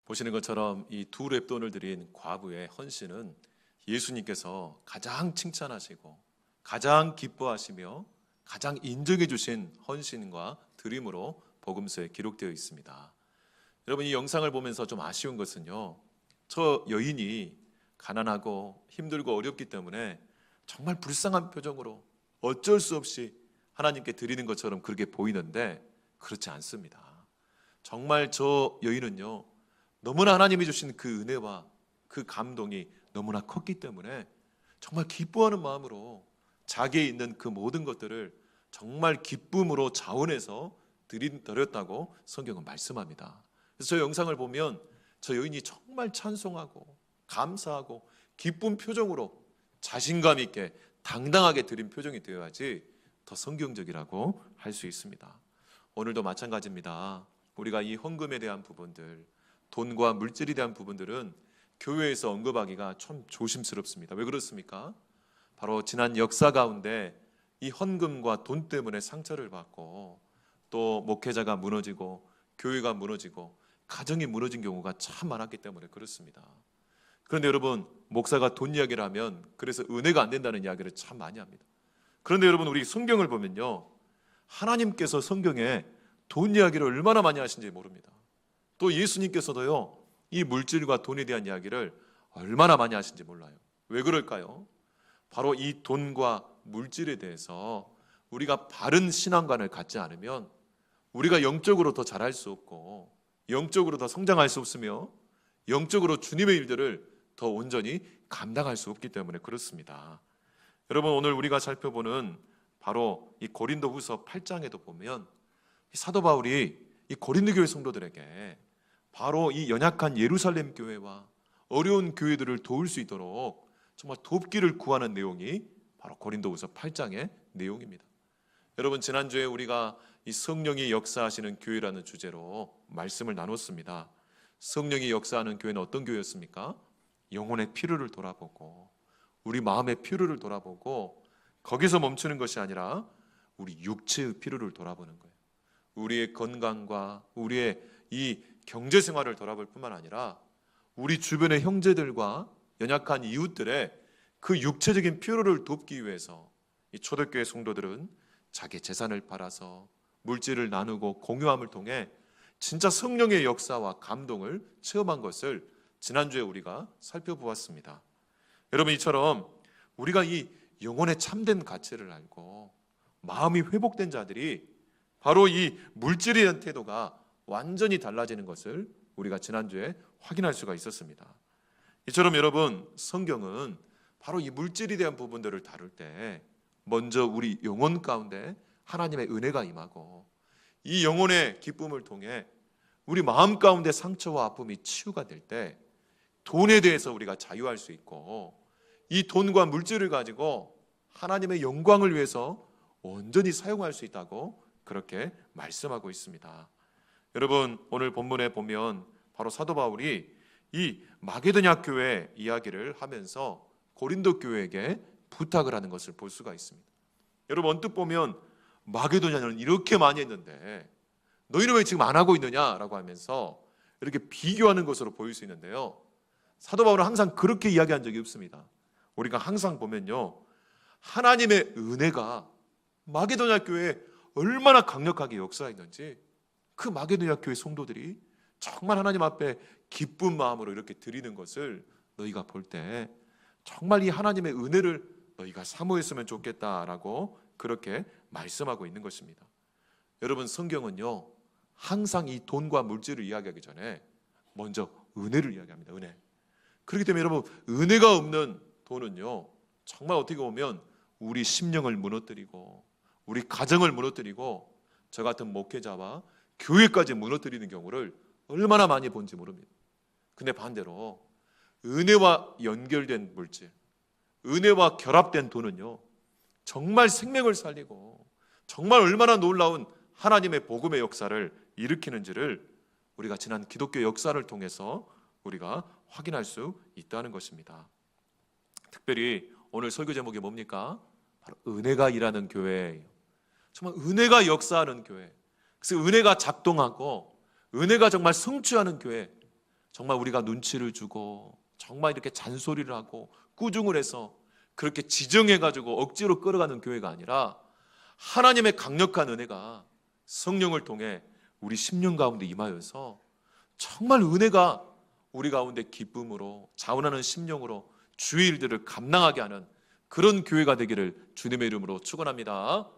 보시는 것처럼 이 두 렙돈을 드린 과부의 헌신은 예수님께서 가장 칭찬하시고 가장 기뻐하시며 가장 인정해 주신 헌신과 드림으로 복음서에 기록되어 있습니다. 여러분, 이 영상을 보면서 좀 아쉬운 것은요, 저 여인이 가난하고 힘들고 어렵기 때문에 정말 불쌍한 표정으로 어쩔 수 없이 하나님께 드리는 것처럼 그렇게 보이는데 그렇지 않습니다. 정말 저 여인은요, 너무나 하나님이 주신 그 은혜와 그 감동이 너무나 컸기 때문에 정말 기뻐하는 마음으로 자기에 있는 그 모든 것들을 정말 기쁨으로 자원해서 드렸다고 성경은 말씀합니다. 그래서 저 영상을 보면 저 여인이 정말 찬송하고 감사하고 기쁜 표정으로 자신감 있게 당당하게 드린 표정이 되어야지 더 성경적이라고 할 수 있습니다. 오늘도 마찬가지입니다. 우리가 이 헌금에 대한 부분들, 돈과 물질에 대한 부분들은 교회에서 언급하기가 참 조심스럽습니다. 왜 그렇습니까? 바로 지난 역사 가운데 이 헌금과 돈 때문에 상처를 받고 또 목회자가 무너지고 교회가 무너지고 가정이 무너진 경우가 참 많았기 때문에 그렇습니다. 그런데 여러분, 목사가 돈 이야기를 하면 그래서 은혜가 안 된다는 이야기를 참 많이 합니다. 그런데 여러분, 우리 성경을 보면요, 하나님께서 성경에 돈 이야기를 얼마나 많이 하신지 모릅니다. 또 예수님께서도요, 이 물질과 돈에 대한 이야기를 얼마나 많이 하신지 몰라요. 왜 그럴까요? 바로 이 돈과 물질에 대해서 우리가 바른 신앙관을 갖지 않으면 우리가 영적으로 더 잘할 수 없고 영적으로 더 성장할 수 없으며 영적으로 주님의 일들을 더 온전히 감당할 수 없기 때문에 그렇습니다. 여러분, 오늘 우리가 살펴보는 바로 이 고린도후서 8장에도 보면 이 사도 바울이 이 고린도 교회 성도들에게 바로 이 연약한 예루살렘 교회와 어려운 교회들을 도울 수 있도록 정말 돕기를 구하는 내용이 바로 고린도후서 8장의 내용입니다. 여러분, 지난주에 우리가 이 성령이 역사하시는 교회라는 주제로 말씀을 나눴습니다. 성령이 역사하는 교회는 어떤 교회였습니까? 영혼의 필요를 돌아보고 우리 마음의 필요를 돌아보고 거기서 멈추는 것이 아니라 우리 육체의 필요를 돌아보는 거예요. 우리의 건강과 우리의 이 경제 생활을 돌아볼 뿐만 아니라 우리 주변의 형제들과 연약한 이웃들의 그 육체적인 필요를 돕기 위해서 이 초대교회 성도들은 자기 재산을 팔아서 물질을 나누고 공유함을 통해 진짜 성령의 역사와 감동을 체험한 것을 지난주에 우리가 살펴보았습니다. 여러분, 이처럼 우리가 이 영혼의 참된 가치를 알고 마음이 회복된 자들이 바로 이 물질에 대한 태도가 완전히 달라지는 것을 우리가 지난주에 확인할 수가 있었습니다. 이처럼 여러분, 성경은 바로 이 물질에 대한 부분들을 다룰 때 먼저 우리 영혼 가운데 하나님의 은혜가 임하고 이 영혼의 기쁨을 통해 우리 마음 가운데 상처와 아픔이 치유가 될 때 돈에 대해서 우리가 자유할 수 있고 이 돈과 물질을 가지고 하나님의 영광을 위해서 온전히 사용할 수 있다고 그렇게 말씀하고 있습니다. 여러분, 오늘 본문에 보면 바로 사도 바울이 이 마게도냐 교회 이야기를 하면서 고린도 교회에게 부탁을 하는 것을 볼 수가 있습니다. 여러분, 언뜻 보면 마게도냐는 이렇게 많이 했는데 너희는 왜 지금 안 하고 있느냐라고 하면서 이렇게 비교하는 것으로 보일 수 있는데요, 사도 바울은 항상 그렇게 이야기한 적이 없습니다. 우리가 항상 보면요, 하나님의 은혜가 마게도냐 교회에 얼마나 강력하게 역사했는지 그 마게도냐 교회 성도들이 정말 하나님 앞에 기쁜 마음으로 이렇게 드리는 것을 너희가 볼 때 정말 이 하나님의 은혜를 너희가 사모했으면 좋겠다라고 그렇게 말씀하고 있는 것입니다. 여러분, 성경은요, 항상 이 돈과 물질을 이야기하기 전에 먼저 은혜를 이야기합니다. 은혜. 그렇기 때문에 여러분, 은혜가 없는 돈은요, 정말 어떻게 보면 우리 심령을 무너뜨리고 우리 가정을 무너뜨리고 저 같은 목회자와 교회까지 무너뜨리는 경우를 얼마나 많이 본지 모릅니다. 근데 반대로 은혜와 연결된 물질, 은혜와 결합된 돈은요, 정말 생명을 살리고 정말 얼마나 놀라운 하나님의 복음의 역사를 일으키는지를 우리가 지난 기독교 역사를 통해서 우리가 확인할 수 있다는 것입니다. 특별히 오늘 설교 제목이 뭡니까? 바로 은혜가 일하는 교회예요. 정말 은혜가 역사하는 교회, 그래서 은혜가 작동하고 은혜가 정말 성취하는 교회, 정말 우리가 눈치를 주고 정말 이렇게 잔소리를 하고 꾸중을 해서 그렇게 지정해가지고 억지로 끌어가는 교회가 아니라 하나님의 강력한 은혜가 성령을 통해 우리 심령 가운데 임하여서 정말 은혜가 우리 가운데 기쁨으로 자원하는 심령으로 주의 일들을 감당하게 하는 그런 교회가 되기를 주님의 이름으로 축원합니다.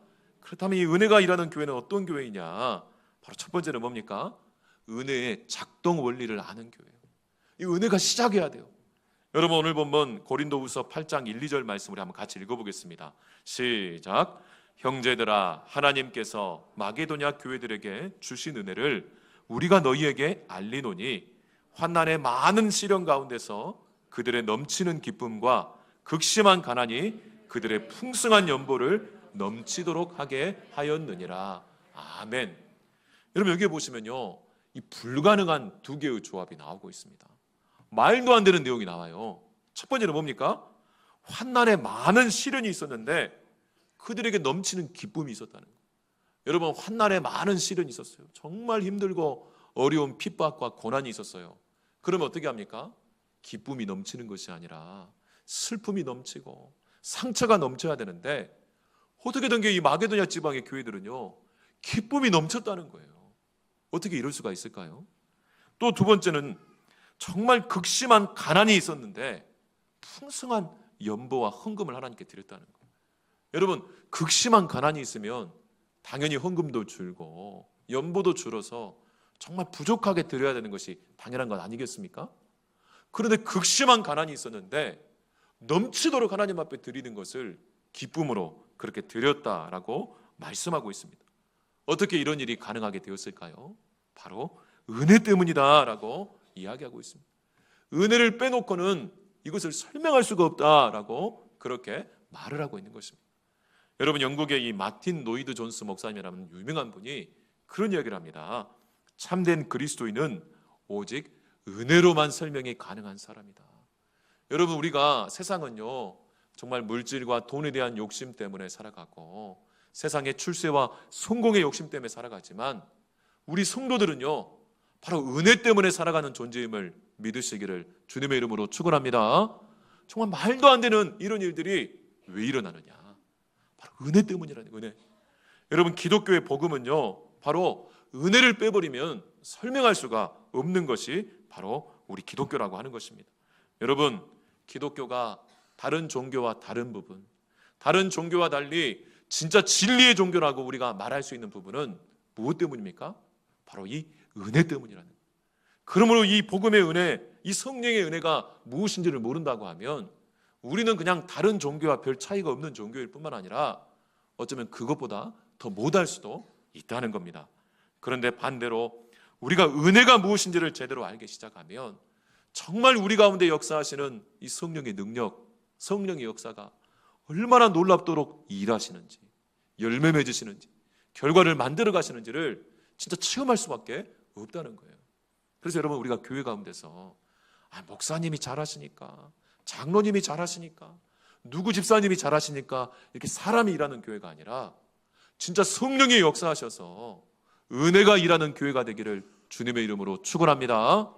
그렇다면 이 은혜가 일하는 교회는 어떤 교회이냐? 바로 첫 번째는 뭡니까? 은혜의 작동 원리를 아는 교회예요. 이 은혜가 시작해야 돼요. 여러분 오늘 본문 고린도후서 8장 1, 2절 말씀을 한번 같이 읽어보겠습니다. 시작. 형제들아, 하나님께서 마게도냐 교회들에게 주신 은혜를 우리가 너희에게 알리노니 환난의 많은 시련 가운데서 그들의 넘치는 기쁨과 극심한 가난이 그들의 풍성한 연보를 넘치도록 하게 하였느니라. 아멘. 여러분 여기 보시면요, 이 불가능한 두 개의 조합이 나오고 있습니다. 말도 안 되는 내용이 나와요. 첫 번째는 뭡니까? 환난에 많은 시련이 있었는데 그들에게 넘치는 기쁨이 있었다는 거예요. 여러분 환난에 많은 시련이 있었어요. 정말 힘들고 어려운 핍박과 고난이 있었어요. 그러면 어떻게 합니까? 기쁨이 넘치는 것이 아니라 슬픔이 넘치고 상처가 넘쳐야 되는데 어떻게 된 게 이 마게도냐 지방의 교회들은요, 기쁨이 넘쳤다는 거예요. 어떻게 이럴 수가 있을까요? 또 두 번째는 정말 극심한 가난이 있었는데 풍성한 연보와 헌금을 하나님께 드렸다는 거예요. 여러분 극심한 가난이 있으면 당연히 헌금도 줄고 연보도 줄어서 정말 부족하게 드려야 되는 것이 당연한 것 아니겠습니까? 그런데 극심한 가난이 있었는데 넘치도록 하나님 앞에 드리는 것을 기쁨으로 그렇게 드렸다라고 말씀하고 있습니다. 어떻게 이런 일이 가능하게 되었을까요? 바로 은혜 때문이다라고 이야기하고 있습니다. 은혜를 빼놓고는 이것을 설명할 수가 없다라고 그렇게 말을 하고 있는 것입니다. 여러분 영국의 이 마틴 노이드 존스 목사님이라는 유명한 분이 그런 이야기를 합니다. 참된 그리스도인은 오직 은혜로만 설명이 가능한 사람이다. 여러분 우리가 세상은요 정말 물질과 돈에 대한 욕심 때문에 살아가고 세상의 출세와 성공의 욕심 때문에 살아가지만 우리 성도들은요 바로 은혜 때문에 살아가는 존재임을 믿으시기를 주님의 이름으로 축원합니다. 정말 말도 안 되는 이런 일들이 왜 일어나느냐? 바로 은혜 때문이라는 거예요. 은혜. 여러분 기독교의 복음은요 바로 은혜를 빼버리면 설명할 수가 없는 것이 바로 우리 기독교라고 하는 것입니다. 여러분 기독교가 다른 종교와 다른 부분, 다른 종교와 달리 진짜 진리의 종교라고 우리가 말할 수 있는 부분은 무엇 때문입니까? 바로 이 은혜 때문이라는 거예요. 그러므로 이 복음의 은혜, 이 성령의 은혜가 무엇인지를 모른다고 하면 우리는 그냥 다른 종교와 별 차이가 없는 종교일 뿐만 아니라 어쩌면 그것보다 더 못할 수도 있다는 겁니다. 그런데 반대로 우리가 은혜가 무엇인지를 제대로 알기 시작하면 정말 우리 가운데 역사하시는 이 성령의 능력, 성령의 역사가 얼마나 놀랍도록 일하시는지, 열매 맺으시는지, 결과를 만들어 가시는지를 진짜 체험할 수밖에 없다는 거예요. 그래서 여러분 우리가 교회 가운데서 목사님이 잘하시니까, 장로님이 잘하시니까, 누구 집사님이 잘하시니까 이렇게 사람이 일하는 교회가 아니라 진짜 성령이 역사하셔서 은혜가 일하는 교회가 되기를 주님의 이름으로 축원합니다.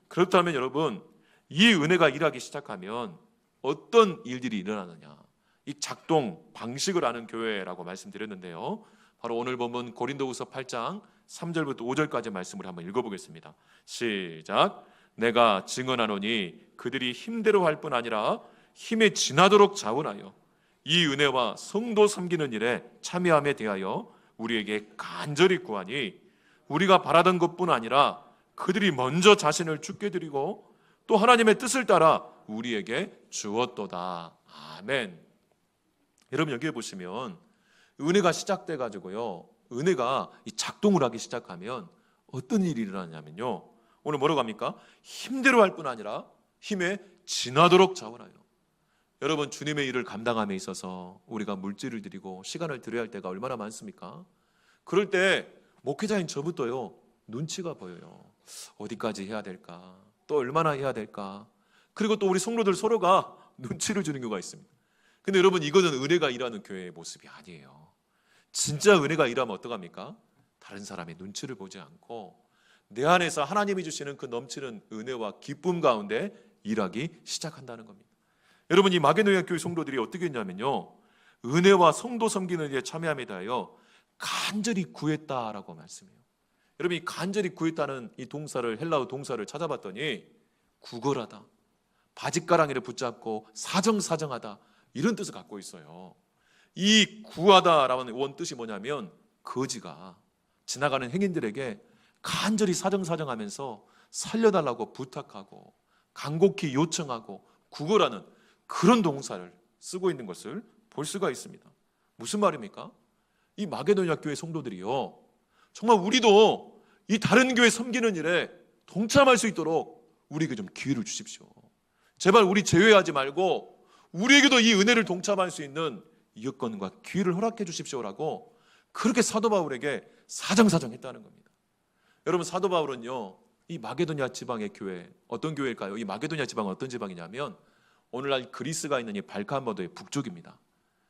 그렇다면 여러분 이 은혜가 일하기 시작하면 어떤 일들이 일어나느냐, 이 작동 방식을 아는 교회라고 말씀드렸는데요, 바로 오늘 본문 고린도후서 8장 3절부터 5절까지 말씀을 한번 읽어보겠습니다. 시작. 내가 증언하노니 그들이 힘대로 할 뿐 아니라 힘에 지나도록 자원하여 이 은혜와 성도 섬기는 일에 참여함에 대하여 우리에게 간절히 구하니 우리가 바라던 것뿐 아니라 그들이 먼저 자신을 죽게 드리고 또 하나님의 뜻을 따라 우리에게 주었도다. 아멘. 여러분 여기에 보시면 은혜가 시작돼 가지고요, 은혜가 이 작동을 하기 시작하면 어떤 일이 일어나냐면요, 오늘 뭐라고 합니까? 힘대로 할 뿐 아니라 힘에 지나도록 자원하여. 여러분 주님의 일을 감당함에 있어서 우리가 물질을 드리고 시간을 드려야 할 때가 얼마나 많습니까? 그럴 때 목회자인 저부터요 눈치가 보여요. 어디까지 해야 될까? 또 얼마나 해야 될까? 그리고 또 우리 성도들 서로가 눈치를 주는 경우가 있습니다. 근데 여러분 이거는 은혜가 일하는 교회의 모습이 아니에요. 진짜 은혜가 일하면 어떡합니까? 다른 사람의 눈치를 보지 않고 내 안에서 하나님이 주시는 그 넘치는 은혜와 기쁨 가운데 일하기 시작한다는 겁니다. 여러분, 이 마게도냐 교회 성도들이 어떻게 했냐면요, 은혜와 성도 섬기는 일에 참여함에 대하여 간절히 구했다라고 말씀해요. 여러분, 이 간절히 구했다는 이 동사를, 헬라어 동사를 찾아봤더니 구걸하다, 바짓가랑이를 붙잡고 사정사정하다, 이런 뜻을 갖고 있어요. 이 구하다라는 원 뜻이 뭐냐면 거지가 지나가는 행인들에게 간절히 사정사정하면서 살려달라고 부탁하고 간곡히 요청하고 구걸하는 그런 동사를 쓰고 있는 것을 볼 수가 있습니다. 무슨 말입니까? 이 마게도냐 교회 성도들이요, 정말 우리도 이 다른 교회 섬기는 일에 동참할 수 있도록 우리에게 좀 기회를 주십시오. 제발 우리 제외하지 말고 우리에게도 이 은혜를 동참할 수 있는 여건과 기회를 허락해 주십시오라고 그렇게 사도 바울에게 사정사정했다는 겁니다. 여러분, 사도 바울은요, 이 마게도냐 지방의 교회, 어떤 교회일까요? 이 마게도냐 지방은 어떤 지방이냐면 오늘날 그리스가 있는 이 발칸반도의 북쪽입니다.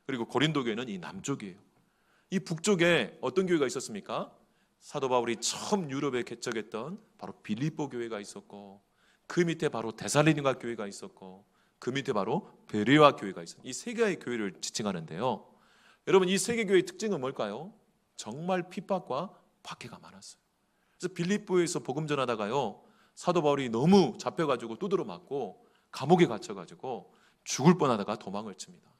그리고 고린도 교회는 이 남쪽이에요. 이 북쪽에 어떤 교회가 있었습니까? 사도 바울이 처음 유럽에 개척했던 바로 빌립보 교회가 있었고, 그 밑에 바로 데살로니가 교회가 있었고, 그 밑에 바로 베레아 교회가 있었어요. 이 세 개의 교회를 지칭하는데요, 여러분, 이 세 개 교회의 특징은 뭘까요? 정말 핍박과 박해가 많았어요. 그래서 빌립보에서 복음 전하다가요, 사도 바울이 너무 잡혀가지고 두드러 맞고 감옥에 갇혀가지고 죽을 뻔하다가 도망을 칩니다.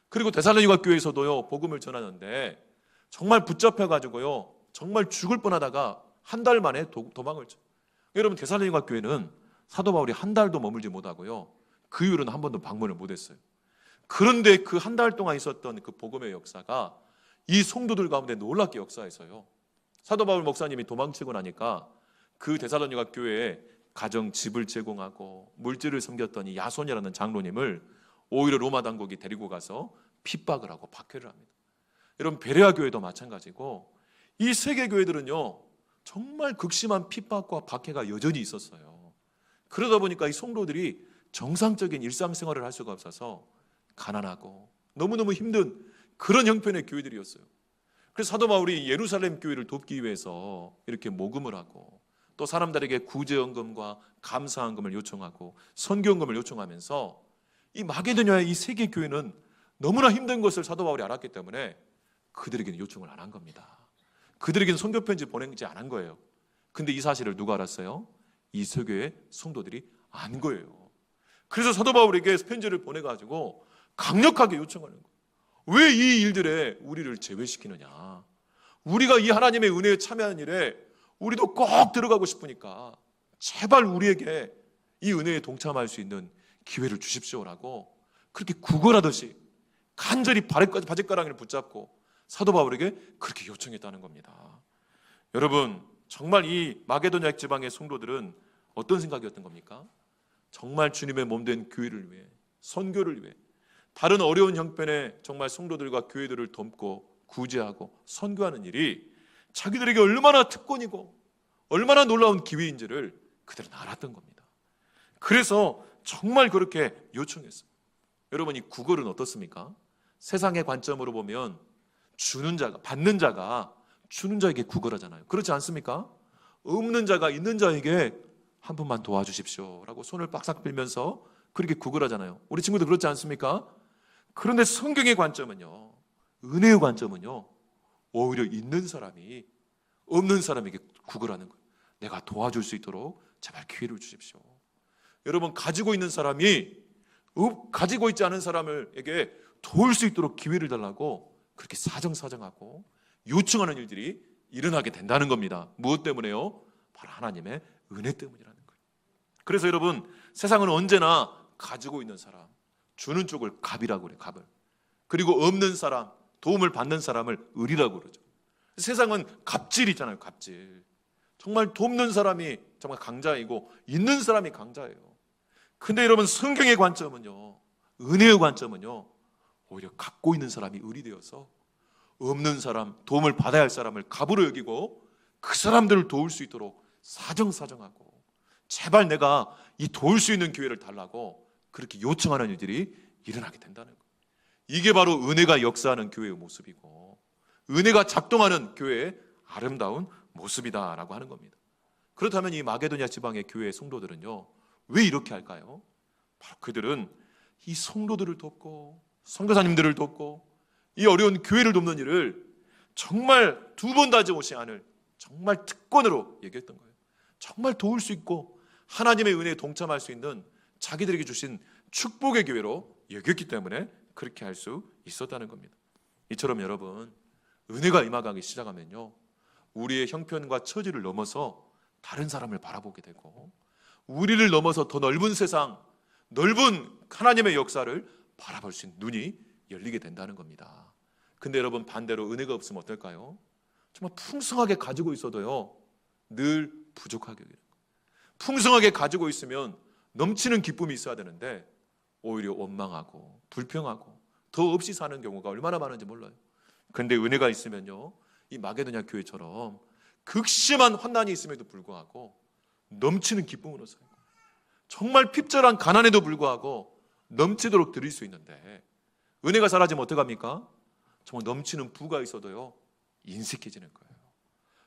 그리고 데살로니가 교회에서도요, 복음을 전하는데 정말 붙잡혀가지고요, 정말 죽을 뻔하다가 한 달 만에 도망을 쳐요. 여러분, 데살로니가 교회는 사도 바울이 한 달도 머물지 못하고요, 그 이후로는 한 번도 방문을 못했어요. 그런데 그 한 달 동안 있었던 그 복음의 역사가 이 성도들 가운데 놀랍게 역사해서요, 사도 바울 목사님이 도망치고 나니까 그 데살로니가 교회에 가정 집을 제공하고 물질을 섬겼던 이 야손이라는 장로님을 오히려 로마 당국이 데리고 가서 핍박을 하고 박해를 합니다. 여러분, 베레아 교회도 마찬가지고 이 세 개 교회들은요, 정말 극심한 핍박과 박해가 여전히 있었어요. 그러다 보니까 이 성도들이 정상적인 일상생활을 할 수가 없어서 가난하고 너무너무 힘든 그런 형편의 교회들이었어요. 그래서 사도 바울이 예루살렘 교회를 돕기 위해서 이렇게 모금을 하고 또 사람들에게 구제헌금과 감사헌금을 요청하고 선교헌금을 요청하면서 이 마게도냐의 이 세 개 교회는 너무나 힘든 것을 사도 바울이 알았기 때문에 그들에게는 요청을 안 한 겁니다. 그들에게는 선교편지 보내지 않은 거예요. 근데 이 사실을 누가 알았어요? 이 세 교회 성도들이 안 거예요. 그래서 사도 바울에게 편지를 보내가지고 강력하게 요청하는 거예요. 왜 이 일들에 우리를 제외시키느냐? 우리가 이 하나님의 은혜에 참여하는 일에 우리도 꼭 들어가고 싶으니까 제발 우리에게 이 은혜에 동참할 수 있는 기회를 주십시오라고 그렇게 구걸하듯이 간절히 바짓가랑이를 붙잡고 사도 바울에게 그렇게 요청했다는 겁니다. 여러분, 정말 이 마게도냐 지방의 성도들은 어떤 생각이었던 겁니까? 정말 주님의 몸된 교회를 위해, 선교를 위해, 다른 어려운 형편의 정말 성도들과 교회들을 돕고 구제하고 선교하는 일이 자기들에게 얼마나 특권이고 얼마나 놀라운 기회인지를 그들은 알았던 겁니다. 그래서 정말 그렇게 요청했어요. 여러분, 이 구걸은 어떻습니까? 세상의 관점으로 보면 주는 자가, 받는 자가 주는 자에게 구걸하잖아요. 그렇지 않습니까? 없는 자가 있는 자에게 한 분만 도와주십시오라고 손을 빡싹 빌면서 그렇게 구걸하잖아요. 우리 친구들 그렇지 않습니까? 그런데 성경의 관점은요, 은혜의 관점은요, 오히려 있는 사람이 없는 사람에게 구걸하는 거예요. 내가 도와줄 수 있도록 제발 기회를 주십시오. 여러분, 가지고 있는 사람이 가지고 있지 않은 사람에게 도울 수 있도록 기회를 달라고 그렇게 사정사정하고 요청하는 일들이 일어나게 된다는 겁니다. 무엇 때문에요? 바로 하나님의 은혜 때문이라는 거예요. 그래서 여러분, 세상은 언제나 가지고 있는 사람, 주는 쪽을 갑이라고 그래요. 갑을. 그리고 없는 사람, 도움을 받는 사람을 을이라고 그러죠. 세상은 갑질이잖아요. 갑질. 정말 돕는 사람이 정말 강자이고 있는 사람이 강자예요. 근데 여러분, 성경의 관점은요, 은혜의 관점은요, 오히려 갖고 있는 사람이 을이 되어서 없는 사람, 도움을 받아야 할 사람을 갑으로 여기고 그 사람들을 도울 수 있도록 사정사정하고 제발 내가 이 도울 수 있는 기회를 달라고 그렇게 요청하는 일들이 일어나게 된다는 거예요. 이게 바로 은혜가 역사하는 교회의 모습이고 은혜가 작동하는 교회의 아름다운 모습이다라고 하는 겁니다. 그렇다면 이 마게도냐 지방의 교회 성도들은요, 왜 이렇게 할까요? 바로 그들은 이 성도들을 돕고 선교사님들을 돕고 이 어려운 교회를 돕는 일을 정말 두 번 다져오지 않을 정말 특권으로 얘기했던 거예요. 정말 도울 수 있고 하나님의 은혜에 동참할 수 있는 자기들에게 주신 축복의 교회로 여겼기 때문에 그렇게 할 수 있었다는 겁니다. 이처럼 여러분, 은혜가 임하기 시작하면요, 우리의 형편과 처지를 넘어서 다른 사람을 바라보게 되고 우리를 넘어서 더 넓은 세상, 넓은 하나님의 역사를 바라볼 수 있는 눈이 열리게 된다는 겁니다. 근데 여러분, 반대로 은혜가 없으면 어떨까요? 정말 풍성하게 가지고 있어도요, 늘 부족하게 돼요. 풍성하게 가지고 있으면 넘치는 기쁨이 있어야 되는데 오히려 원망하고 불평하고 더 없이 사는 경우가 얼마나 많은지 몰라요. 그런데 은혜가 있으면요, 이 마게도냐 교회처럼 극심한 환난이 있음에도 불구하고 넘치는 기쁨으로 살고 정말 핍절한 가난에도 불구하고 넘치도록 드릴 수 있는데, 은혜가 사라지면 어떡합니까? 정말 넘치는 부가 있어도요, 인색해지는 거예요.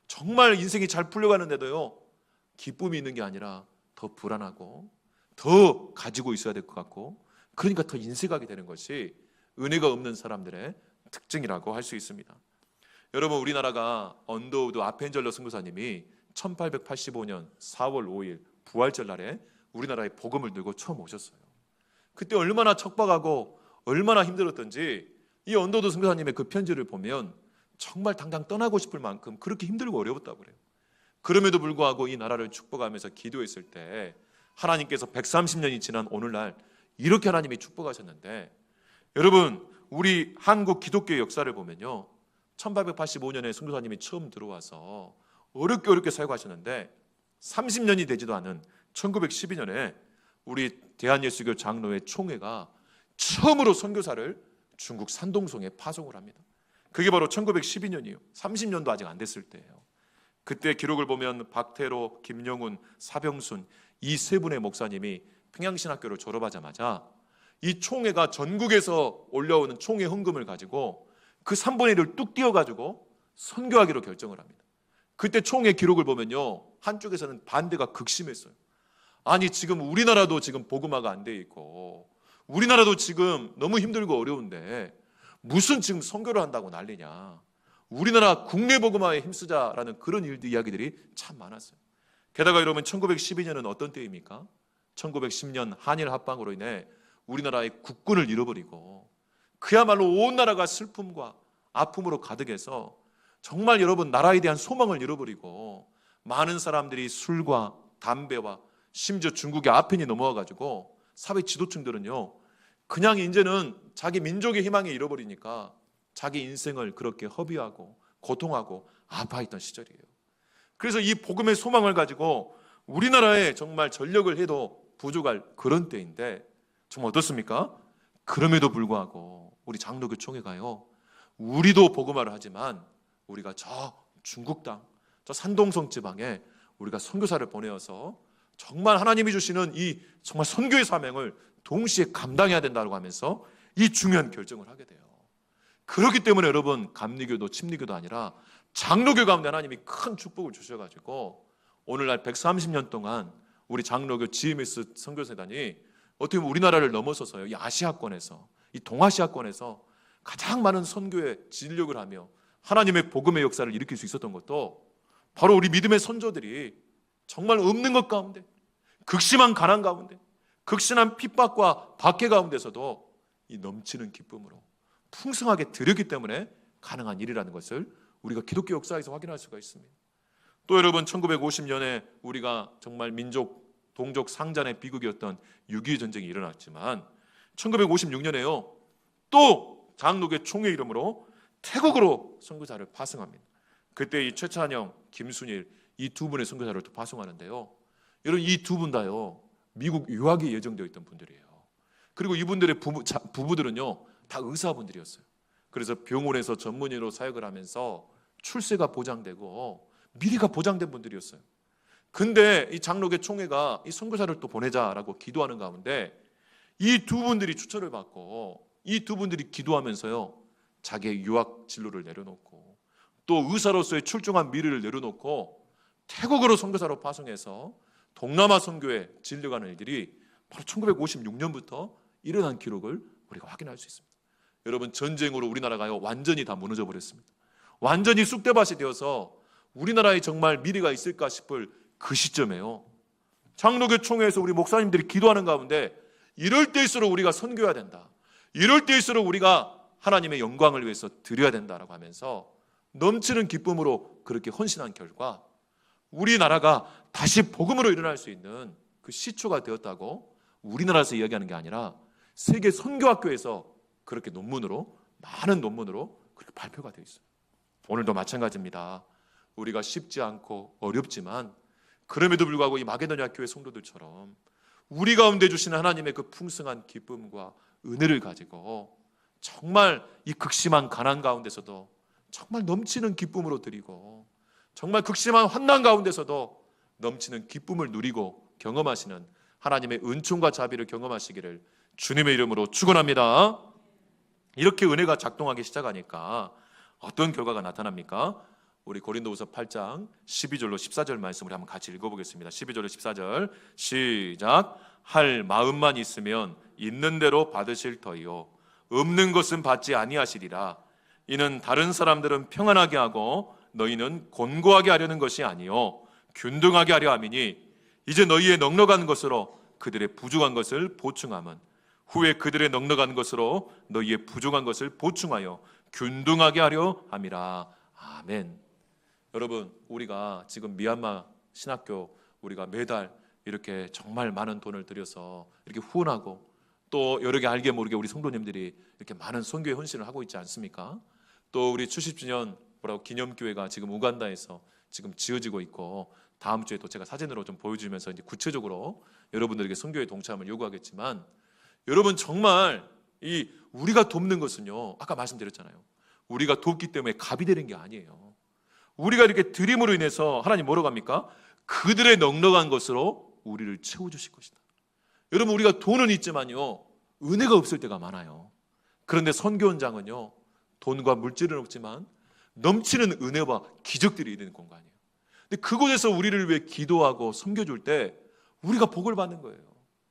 정말 인생이 잘 풀려가는데도요, 기쁨이 있는 게 아니라 더 불안하고 더 가지고 있어야 될 것 같고, 그러니까 더 인색하게 되는 것이 은혜가 없는 사람들의 특징이라고 할 수 있습니다. 여러분, 우리나라가 언더우드 아펜젤러 선교사님이 1885년 4월 5일 부활절 날에 우리나라에 복음을 들고 처음 오셨어요. 그때 얼마나 척박하고 얼마나 힘들었던지 이 언더우드 선교사님의 그 편지를 보면 정말 당장 떠나고 싶을 만큼 그렇게 힘들고 어려웠다고 그래요. 그럼에도 불구하고 이 나라를 축복하면서 기도했을 때 하나님께서 130년이 지난 오늘날 이렇게 하나님이 축복하셨는데, 여러분, 우리 한국 기독교의 역사를 보면요, 1885년에 선교사님이 처음 들어와서 어렵게 사역하셨는데 30년이 되지도 않은 1912년에 우리 대한예수교 장로회 총회가 처음으로 선교사를 중국 산동성에 파송을 합니다. 그게 바로 1912년이에요. 30년도 아직 안 됐을 때예요. 그때 기록을 보면 박태로, 김영훈, 사병순 이 세 분의 목사님이 평양신학교를 졸업하자마자 이 총회가 전국에서 올려오는 총회 헌금을 가지고 그 3분의 1을 뚝 띄어가지고 선교하기로 결정을 합니다. 그때 총회 기록을 보면요, 한쪽에서는 반대가 극심했어요. 아니, 지금 우리나라도 지금 복음화가 안 돼 있고 우리나라도 지금 너무 힘들고 어려운데 무슨 지금 선교를 한다고 난리냐, 우리나라 국내 복음화에 힘쓰자라는 그런 이야기들이 참 많았어요. 게다가 여러분, 1912년은 어떤 때입니까? 1910년 한일 합방으로 인해 우리나라의 국군을 잃어버리고 그야말로 온 나라가 슬픔과 아픔으로 가득해서 정말 여러분, 나라에 대한 소망을 잃어버리고 많은 사람들이 술과 담배와 심지어 중국의 아편이 넘어와가지고 사회 지도층들은요, 그냥 이제는 자기 민족의 희망을 잃어버리니까 자기 인생을 그렇게 허비하고 고통하고 아파했던 시절이에요. 그래서 이 복음의 소망을 가지고 우리나라에 정말 전력을 해도 부족할 그런 때인데 정말 어떻습니까? 그럼에도 불구하고 우리 장로교 총회가요, 우리도 복음화를 하지만 우리가 저 중국 땅, 저 산동성 지방에 우리가 선교사를 보내어서 정말 하나님이 주시는 이 정말 선교의 사명을 동시에 감당해야 된다고 하면서 이 중요한 결정을 하게 돼요. 그렇기 때문에 여러분, 감리교도 침리교도 아니라 장로교 가운데 하나님이 큰 축복을 주셔가지고 오늘날 130년 동안 우리 장로교 GMS 선교사단이 어떻게 보면 우리나라를 넘어서서요, 이 아시아권에서, 이 동아시아권에서 가장 많은 선교에 진력을 하며 하나님의 복음의 역사를 일으킬 수 있었던 것도 바로 우리 믿음의 선조들이 정말 없는 것 가운데, 극심한 가난 가운데, 극심한 핍박과 박해 가운데서도 이 넘치는 기쁨으로 풍성하게 드렸기 때문에 가능한 일이라는 것을 우리가 기독교 역사에서 확인할 수가 있습니다. 또 여러분, 1950년에 우리가 정말 민족 동족 상잔의 비극이었던 6.25 전쟁이 일어났지만 1956년에요 또 장로교 총회 이름으로 태국으로 선교사를 파송합니다. 그때 이 최찬영, 김순일 이 두 분의 선교사를 또 파송하는데요, 여러분, 이 두 분 다요 미국 유학이 예정되어 있던 분들이에요. 그리고 이분들의 부부들은요 다 의사분들이었어요. 그래서 병원에서 전문의로 사역을 하면서 출세가 보장되고 미래가 보장된 분들이었어요. 근데 이 장로교 총회가 이 선교사를 또 보내자라고 기도하는 가운데 이 두 분들이 추천을 받고 이 두 분들이 기도하면서요 자기의 유학 진로를 내려놓고 또 의사로서의 출중한 미래를 내려놓고 태국으로 선교사로 파송해서 동남아 선교에 진려가는 일들이 바로 1956년부터 일어난 기록을 우리가 확인할 수 있습니다. 여러분, 전쟁으로 우리나라가 완전히 다 무너져 버렸습니다. 완전히 쑥대밭이 되어서 우리나라에 정말 미래가 있을까 싶을 그 시점에요, 장로교 총회에서 우리 목사님들이 기도하는 가운데 이럴 때일수록 우리가 선교해야 된다, 이럴 때일수록 우리가 하나님의 영광을 위해서 드려야 된다라고 하면서 넘치는 기쁨으로 그렇게 헌신한 결과 우리나라가 다시 복음으로 일어날 수 있는 그 시초가 되었다고 우리나라에서 이야기하는 게 아니라 세계 선교학교에서 그렇게 논문으로, 많은 논문으로 그렇게 발표가 되어 있어요. 오늘도 마찬가지입니다. 우리가 쉽지 않고 어렵지만 그럼에도 불구하고 이 마게도냐 교회 성도들처럼 우리 가운데 주시는 하나님의 그 풍성한 기쁨과 은혜를 가지고 정말 이 극심한 가난 가운데서도 정말 넘치는 기쁨으로 드리고, 정말 극심한 환난 가운데서도 넘치는 기쁨을 누리고 경험하시는 하나님의 은총과 자비를 경험하시기를 주님의 이름으로 축원합니다. 이렇게 은혜가 작동하기 시작하니까 어떤 결과가 나타납니까? 우리 고린도후서 8장 12절로 14절 말씀 우리 한번 같이 읽어보겠습니다. 12절로 14절 시작. 할 마음만 있으면 있는 대로 받으실 터이요 없는 것은 받지 아니하시리라. 이는 다른 사람들은 평안하게 하고 너희는 곤고하게 하려는 것이 아니요 균등하게 하려 함이니 이제 너희의 넉넉한 것으로 그들의 부족한 것을 보충함은 후에 그들의 넉넉한 것으로 너희의 부족한 것을 보충하여 균등하게 하려 함이라. 아멘. 여러분, 우리가 지금 미얀마 신학교 우리가 매달 이렇게 정말 많은 돈을 들여서 이렇게 후원하고 또 여러 개 알게 모르게 우리 성도님들이 이렇게 많은 선교의 헌신을 하고 있지 않습니까? 또 우리 70주년 기념교회가 지금 우간다에서 지금 지어지고 있고, 다음 주에 또 제가 사진으로 좀 보여주면서 이제 구체적으로 여러분들에게 선교의 동참을 요구하겠지만, 여러분 정말 이 우리가 돕는 것은요, 아까 말씀드렸잖아요, 우리가 돕기 때문에 갑이 되는 게 아니에요. 우리가 이렇게 드림으로 인해서 하나님 뭐라고 합니까? 그들의 넉넉한 것으로 우리를 채워주실 것이다. 여러분, 우리가 돈은 있지만요 은혜가 없을 때가 많아요. 그런데 선교 현장은요 돈과 물질은 없지만 넘치는 은혜와 기적들이 있는 공간이에요. 근데 그곳에서 우리를 위해 기도하고 섬겨줄 때 우리가 복을 받는 거예요.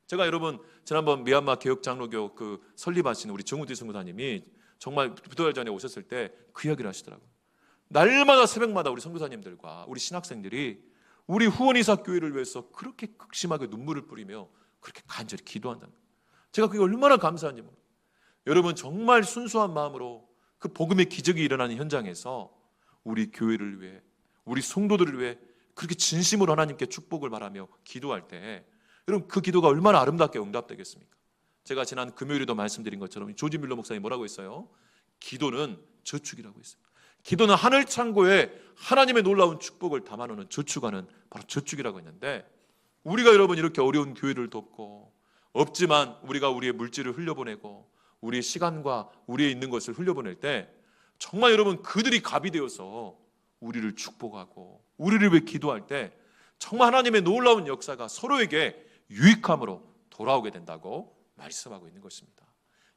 제가 여러분 지난번 미얀마 개혁장로교 그 설립하신 우리 정우디 선교사님이 정말 두 달 전에 오셨을 때 그 이야기를 하시더라고요. 날마다 새벽마다 우리 선교사님들과 우리 신학생들이 우리 후원이사 교회를 위해서 그렇게 극심하게 눈물을 뿌리며 그렇게 간절히 기도한다는 거예요. 제가 그게 얼마나 감사한지 모르겠어요. 여러분 정말 순수한 마음으로 그 복음의 기적이 일어나는 현장에서 우리 교회를 위해, 우리 성도들을 위해 그렇게 진심으로 하나님께 축복을 바라며 기도할 때 여러분 그 기도가 얼마나 아름답게 응답되겠습니까? 제가 지난 금요일에도 말씀드린 것처럼 조지 밀러 목사님이 뭐라고 했어요? 기도는 저축이라고 했어요. 기도는 하늘 창고에 하나님의 놀라운 축복을 담아놓는 저축하는 바로 저축이라고 했는데, 우리가 여러분 이렇게 어려운 교회를 돕고 없지만 우리가 우리의 물질을 흘려보내고 우리의 시간과 우리의 있는 것을 흘려보낼 때 정말 여러분 그들이 갑이 되어서 우리를 축복하고 우리를 위해 기도할 때 정말 하나님의 놀라운 역사가 서로에게 유익함으로 돌아오게 된다고 말씀하고 있는 것입니다.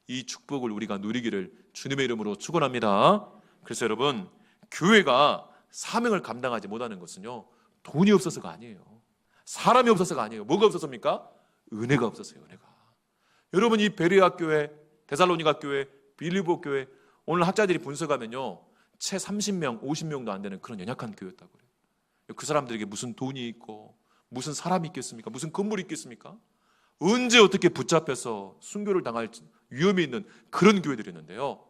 이 축복을 우리가 누리기를 주님의 이름으로 축원합니다. 그래서 여러분 교회가 사명을 감당하지 못하는 것은요 돈이 없어서가 아니에요. 사람이 없어서가 아니에요. 뭐가 없어서입니까? 은혜가 없어서요. 은혜가. 여러분 이 베레아 교회, 데살로니가 교회, 빌립보 교회 오늘 학자들이 분석하면요 채 30명, 50명도 안 되는 그런 연약한 교회였다고 그래요. 그 사람들에게 무슨 돈이 있고 무슨 사람이 있겠습니까? 무슨 건물이 있겠습니까? 언제 어떻게 붙잡혀서 순교를 당할 위험이 있는 그런 교회들이었는데요.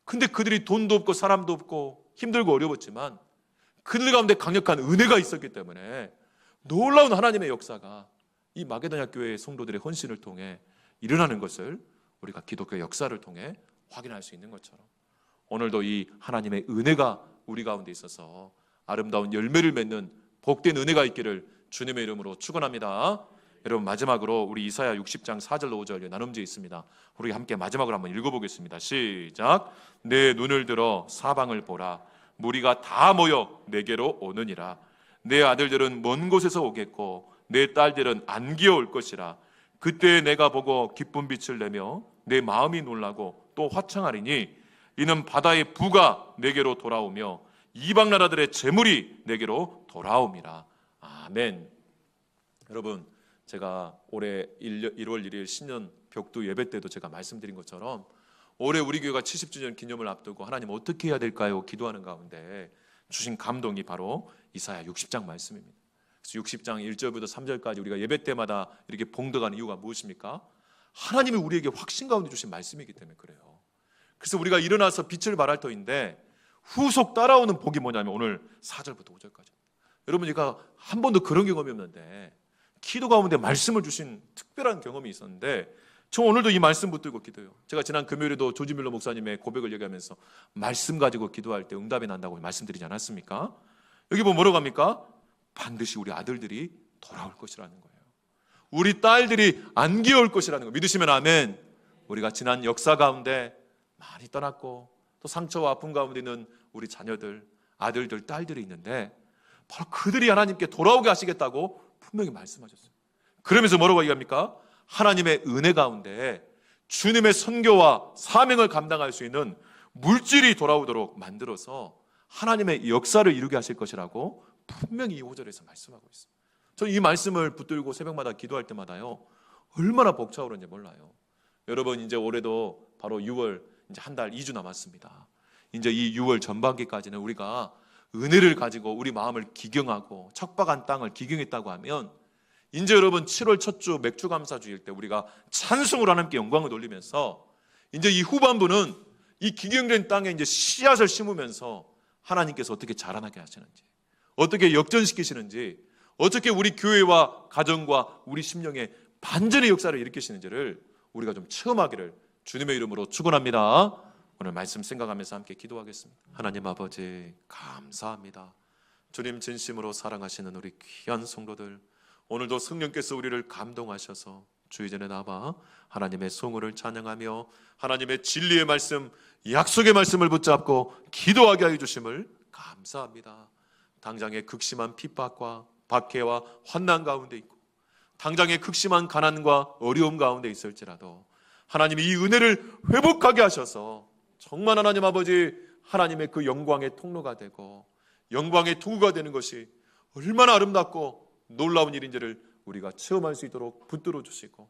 근데 그들이 돈도 없고 사람도 없고 힘들고 어려웠지만 그들 가운데 강력한 은혜가 있었기 때문에 놀라운 하나님의 역사가 이 마게도냐 교회의 성도들의 헌신을 통해 일어나는 것을 우리가 기독교 역사를 통해 확인할 수 있는 것처럼 오늘도 이 하나님의 은혜가 우리 가운데 있어서 아름다운 열매를 맺는 복된 은혜가 있기를 주님의 이름으로 축원합니다. 여러분 마지막으로 우리 이사야 60장 4절로 5절 나눔지에 있습니다. 우리 함께 마지막으로 한번 읽어보겠습니다. 시작. 내 눈을 들어 사방을 보라. 무리가 다 모여 내게로 오느니라. 내 아들들은 먼 곳에서 오겠고 내 딸들은 안기어 올 것이라. 그때 내가 보고 기쁜 빛을 내며 내 마음이 놀라고 또 화창하리니 이는 바다의 부가 내게로 돌아오며 이방 나라들의 재물이 내게로 돌아옵니다. 아멘. 여러분, 제가 올해 1월 1일 신년 벽두 예배 때도 제가 말씀드린 것처럼 올해 우리 교회가 70주년 기념을 앞두고 하나님 어떻게 해야 될까요? 기도하는 가운데 주신 감동이 바로 이사야 60장 말씀입니다. 그래서 60장 1절부터 3절까지 우리가 예배 때마다 이렇게 봉독하는 이유가 무엇입니까? 하나님이 우리에게 확신 가운데 주신 말씀이기 때문에 그래요. 그래서 우리가 일어나서 빛을 발할 터인데 후속 따라오는 복이 뭐냐면 오늘 4절부터 5절까지. 여러분, 제가 한 번도 그런 경험이 없는데 기도 가운데 말씀을 주신 특별한 경험이 있었는데 저 오늘도 이 말씀 붙들고 기도해요. 제가 지난 금요일에도 조지 밀러 목사님의 고백을 얘기하면서 말씀 가지고 기도할 때 응답이 난다고 말씀드리지 않았습니까? 여기 보면 뭐라고 합니까? 반드시 우리 아들들이 돌아올 것이라는 거예요. 우리 딸들이 안개 올 것이라는 거예요. 믿으시면 아멘. 우리가 지난 역사 가운데 많이 떠났고 또 상처와 아픔 가운데 있는 우리 자녀들, 아들들, 딸들이 있는데 바로 그들이 하나님께 돌아오게 하시겠다고 분명히 말씀하셨어요. 그러면서 뭐라고 얘기합니까? 하나님의 은혜 가운데 주님의 선교와 사명을 감당할 수 있는 물질이 돌아오도록 만들어서 하나님의 역사를 이루게 하실 것이라고 분명히 이 5절에서 말씀하고 있어요. 저는 이 말씀을 붙들고 새벽마다 기도할 때마다요, 얼마나 벅차오르는지 몰라요. 여러분, 이제 올해도 바로 6월 이제 한 달 2주 남았습니다. 이제 이 6월 전반기까지는 우리가 은혜를 가지고 우리 마음을 기경하고 척박한 땅을 기경했다고 하면 이제 여러분 7월 첫 주 맥주 감사주일 때 우리가 찬송으로 하나님께 영광을 돌리면서 이제 이 후반부는 이 기경된 땅에 이제 씨앗을 심으면서 하나님께서 어떻게 자라나게 하시는지, 어떻게 역전시키시는지, 어떻게 우리 교회와 가정과 우리 심령에 반전의 역사를 일으키시는지를 우리가 좀 체험하기를 주님의 이름으로 축원합니다. 오늘 말씀 생각하면서 함께 기도하겠습니다. 하나님 아버지, 감사합니다. 주님 진심으로 사랑하시는 우리 귀한 성도들, 오늘도 성령께서 우리를 감동하셔서 주의 전에 나와 하나님의 성호를 찬양하며 하나님의 진리의 말씀, 약속의 말씀을 붙잡고 기도하게 해주심을 감사합니다. 당장의 극심한 핍박과 박해와 환난 가운데 있고 당장의 극심한 가난과 어려움 가운데 있을지라도 하나님이 이 은혜를 회복하게 하셔서 정말 하나님 아버지, 하나님의 그 영광의 통로가 되고 영광의 도구가 되는 것이 얼마나 아름답고 놀라운 일인지를 우리가 체험할 수 있도록 붙들어 주시고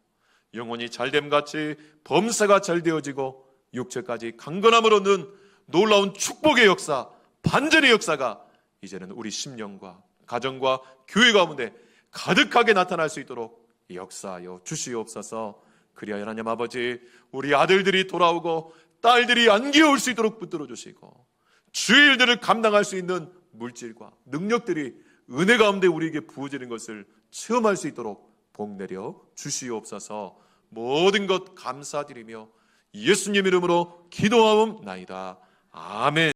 영혼이 잘됨같이 범사가 잘 되어지고 육체까지 강건함을 얻는 놀라운 축복의 역사, 반전의 역사가 이제는 우리 심령과 가정과 교회 가운데 가득하게 나타날 수 있도록 역사하여 주시옵소서. 그리하여 하나님 아버지, 우리 아들들이 돌아오고 딸들이 안개 올 수 있도록 붙들어 주시고 주의 일들을 감당할 수 있는 물질과 능력들이 은혜 가운데 우리에게 부어지는 것을 체험할 수 있도록 복 내려 주시옵소서. 모든 것 감사드리며 예수님 이름으로 기도하옵나이다. 아멘.